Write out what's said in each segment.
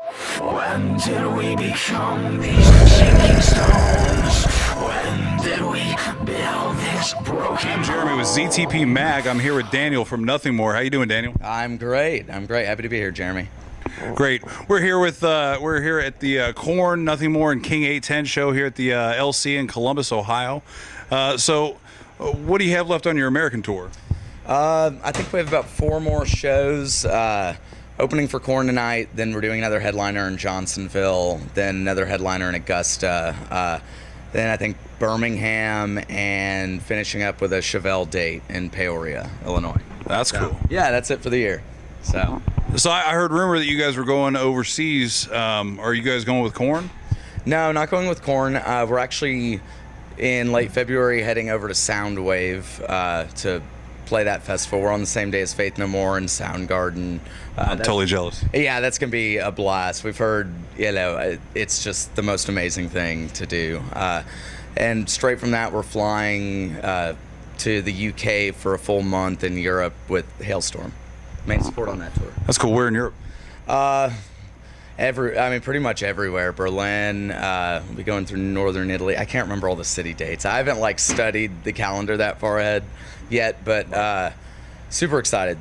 When did we become these sinking stones? When did we build this broken I'm Jeremy with ZTPMAG. I'm here with Daniel from Nothing More. How you doing, Daniel? I'm great. Happy to be here, Jeremy. Great. We're here with we're here at the Korn, Nothing More, and King 810 show here at the LC in Columbus, Ohio. So, what do you have left on your American tour? I think we have about 4 more shows. Opening for Korn tonight, then we're doing another headliner in Johnsonville, then another headliner in Augusta, then I think Birmingham, and finishing up with a Chevelle date in Peoria, Illinois. That's cool. Yeah, that's it for the year. So I heard rumor that you guys were going overseas. Are you guys going with Korn? No, not going with Korn. We're actually in late February heading over to Soundwave to play that festival. We're on the same day as Faith No More and Soundgarden. I'm totally jealous. Yeah, that's going to be a blast. We've heard, it's just the most amazing thing to do. And straight from that, we're flying to the UK for a full month in Europe with Hailstorm. Main support on that tour. That's cool. Where in Europe? Pretty much everywhere. Berlin, we'll be going through northern Italy. I can't remember all the city dates. I haven't studied the calendar that far ahead yet, but super excited.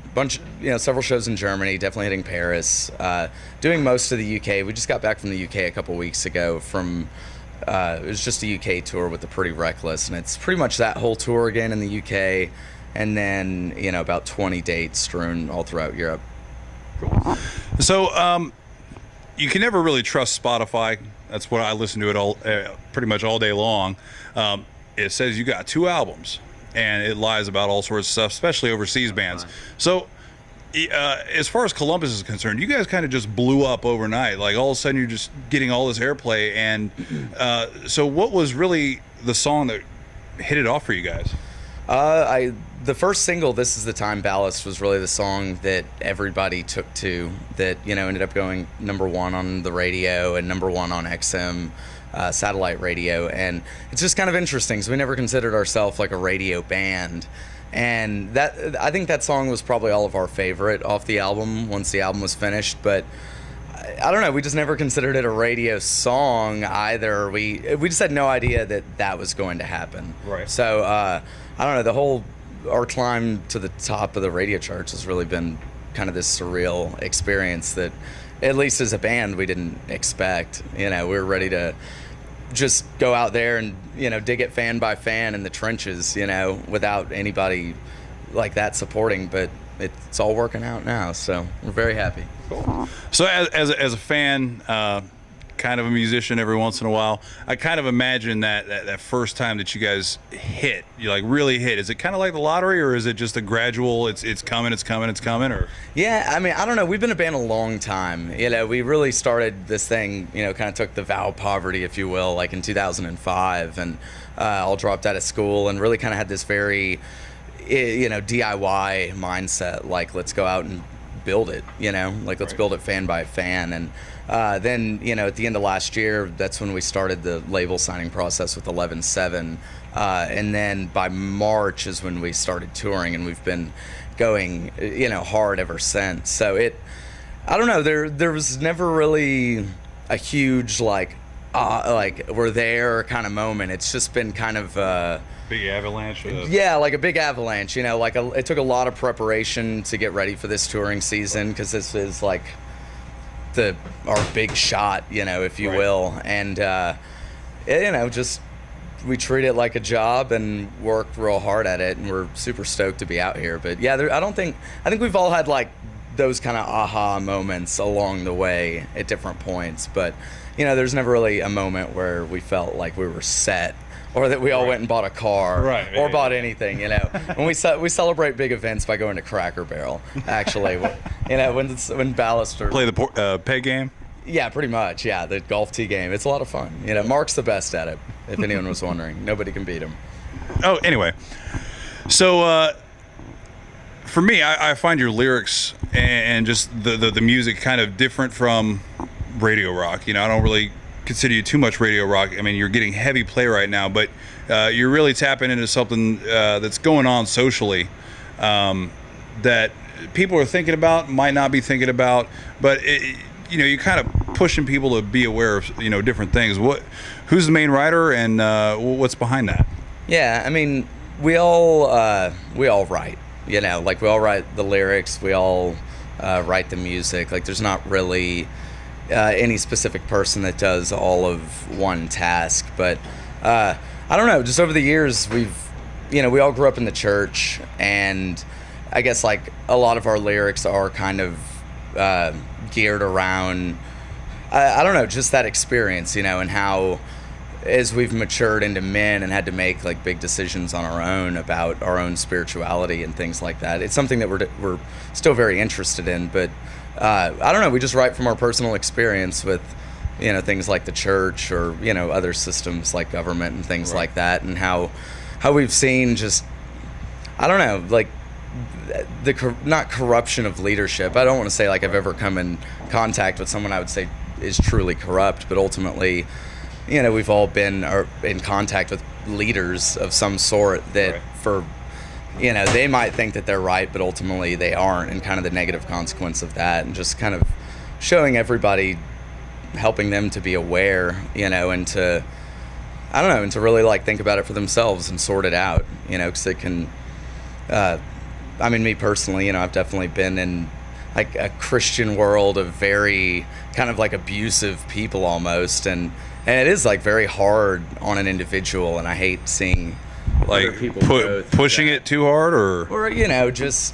Several shows in Germany, definitely hitting Paris, doing most of the UK. We just got back from the UK a couple weeks ago from, it was just a UK tour with the Pretty Reckless, and it's pretty much that whole tour again in the UK, and then, about 20 dates strewn all throughout Europe. Cool. So, you can never really trust Spotify. That's what I listen to it all, pretty much all day long. It says you got 2 albums, and it lies about all sorts of stuff, especially overseas bands. So, as far as Columbus is concerned, you guys kind of just blew up overnight. Like, all of a sudden, you're just getting all this airplay. And so, what was really the song that hit it off for you guys? The first single, This Is the Time, Ballast, was really the song that everybody took to, that, ended up going #1 on the radio and #1 on XM satellite radio. And it's just kind of interesting, because we never considered ourselves like a radio band. And I think that song was probably all of our favorite off the album once the album was finished. But I don't know, we just never considered it a radio song either. We just had no idea that was going to happen. Right. So, I don't know, our climb to the top of the radio charts has really been kind of this surreal experience that, at least as a band, we didn't expect. We were ready to just go out there and, dig it fan by fan in the trenches, without anybody like that supporting. But it's all working out now, so we're very happy. Cool. So as a fan, kind of a musician every once in a while, I kind of imagine that first time that you guys hit, you really hit, is it kind of like the lottery, or is it just a gradual, it's coming, or? Yeah, I don't know, we've been a band a long time. We really started this thing, kind of took the vow of poverty, if you will, in 2005, and all dropped out of school and really kind of had this very, DIY mindset, let's go out and build it, let's build it fan by fan. And then, at the end of last year, that's when we started the label signing process with 11-7. And then by March is when we started touring, and we've been going, hard ever since. So I don't know, there was never really a huge, we're there kind of moment. It's just been kind of big avalanche? Yeah, like a big avalanche, it took a lot of preparation to get ready for this touring season, because this is our big shot, if you will. And, just we treat it like a job and work real hard at it, and we're super stoked to be out here. But yeah, I think we've all had those kind of aha moments along the way at different points. But, there's never really a moment where we felt like we were set, or that we all went and bought a car, or bought anything, When we celebrate big events by going to Cracker Barrel, actually, when Ballast play the peg game. Yeah, pretty much. Yeah, the golf tee game. It's a lot of fun. Mark's the best at it. If anyone was wondering, nobody can beat him. Oh, anyway, so for me, I find your lyrics and just the music kind of different from radio rock. I don't really consider you too much radio rock. You're getting heavy play right now, but you're really tapping into something that's going on socially that people are thinking about, might not be thinking about, but you kind of pushing people to be aware of different things. Who's the main writer, and what's behind that? Yeah, I mean, we all write. Like we all write the lyrics. We all write the music. Like there's not really any specific person that does all of one task. But I don't know. Just over the years, we all grew up in the church, and I guess like a lot of our lyrics are kind of geared around, I don't know, just that experience, and how as we've matured into men and had to make like big decisions on our own about our own spirituality and things like that, it's something that we're still very interested in. But I don't know, we just write from our personal experience with things like the church or other systems like government and things like that, and how we've seen just, I don't know, like not corruption of leadership. I don't want to say like I've ever come in contact with someone I would say is truly corrupt, but ultimately, we've all been in contact with leaders of some sort that they might think that they're right, but ultimately they aren't, and kind of the negative consequence of that, and just kind of showing everybody, helping them to be aware, and to, I don't know, and to really like think about it for themselves and sort it out, because it can, I mean, me personally, I've definitely been in like a Christian world of very kind of like abusive people almost, and it is like very hard on an individual, and I hate seeing like pushing it too hard, or just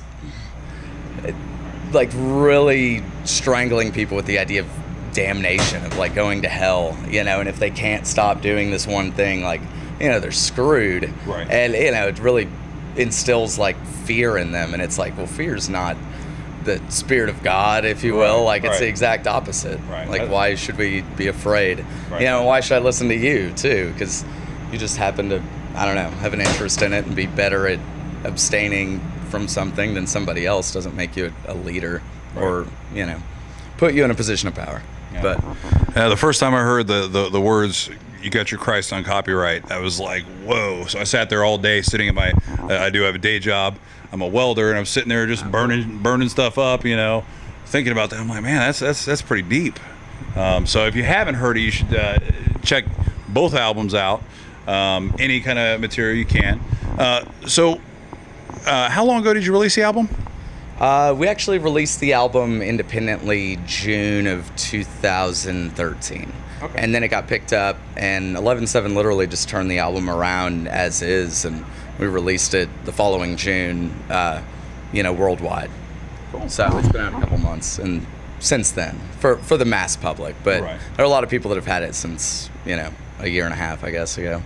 like really strangling people with the idea of damnation, of like going to hell, and if they can't stop doing this one thing, like they're screwed, and it really instills like fear in them, and it's like, well, fear's not the spirit of God, if you will. Like it's the exact opposite. Like why should we be afraid? Why should I listen to you too? Because you just happen to, I don't know, have an interest in it and be better at abstaining from something than somebody else doesn't make you a leader or put you in a position of power. But the first time I heard the words, "You got your Christ on copyright," I was like, whoa. So I sat there all day sitting at my, I do have a day job. I'm a welder, and I'm sitting there just burning stuff up, thinking about that. I'm like, man, that's pretty deep. So if you haven't heard it, you should check both albums out. Any kind of material you can. So how long ago did you release the album? We actually released the album independently June of 2013. Okay. And then it got picked up, and 11/7 literally just turned the album around as is, and we released it the following June, worldwide. Cool. So it's been out a couple months, and since then, for the mass public. But there are a lot of people that have had it since, a year and a half, I guess, ago.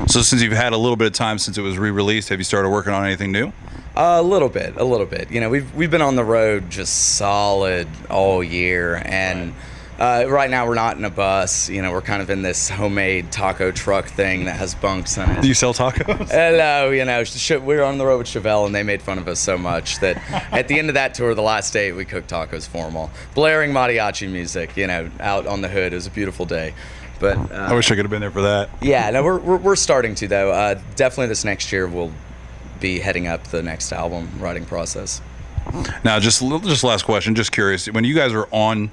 So since you've had a little bit of time since it was re-released, have you started working on anything new? A little bit. We've been on the road just solid all year, and right now we're not in a bus. We're kind of in this homemade taco truck thing that has bunks in it. Do you sell tacos? Hello, we were on the road with Chevelle, and they made fun of us so much that at the end of that tour, the last day, we cooked tacos for them all, blaring mariachi music, out on the hood. It was a beautiful day. But I wish I could have been there for that. Yeah, no, we're starting to though. Definitely this next year we'll be heading up the next album writing process. Now, just last question, just curious. When you guys are on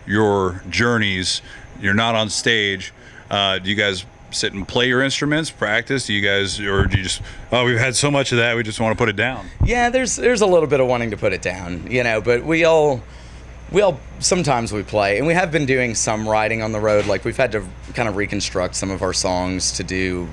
your journeys, you're not on stage. Do you guys sit and play your instruments, practice? Do you guys, or do you just, we've had so much of that, we just want to put it down? Yeah, there's a little bit of wanting to put it down, but we all sometimes we play, and we have been doing some writing on the road. Like we've had to kind of reconstruct some of our songs to do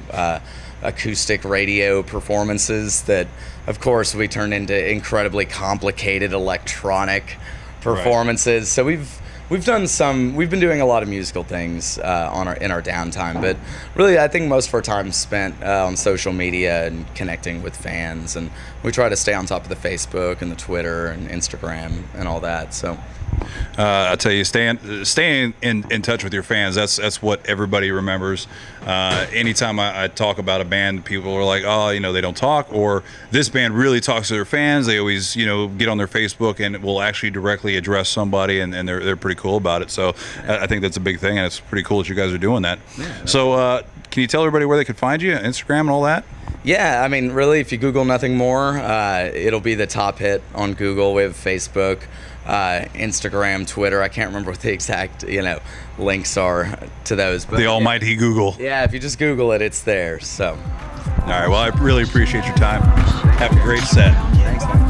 acoustic radio performances that, of course, we turned into incredibly complicated electronic performances. So we've been doing a lot of musical things in our downtime, but really I think most of our time is spent on social media and connecting with fans, and we try to stay on top of the Facebook and the Twitter and Instagram and all that. So I tell you, staying in touch with your fans, that's what everybody remembers. Anytime I talk about a band, people are like, oh, they don't talk, or this band really talks to their fans. They always, get on their Facebook and will actually directly address somebody, and they're pretty cool about it. So I think that's a big thing, and it's pretty cool that you guys are doing that. Yeah, so can you tell everybody where they could find you, Instagram and all that? Yeah, I mean, really, if you Google Nothing More, it'll be the top hit on Google. We have Facebook, Instagram, Twitter. I can't remember what the exact, links are to those. But The almighty Google. yeah, if you just Google it, it's there. So, All right. Well, I really appreciate your time. Have a great set. thanks, man.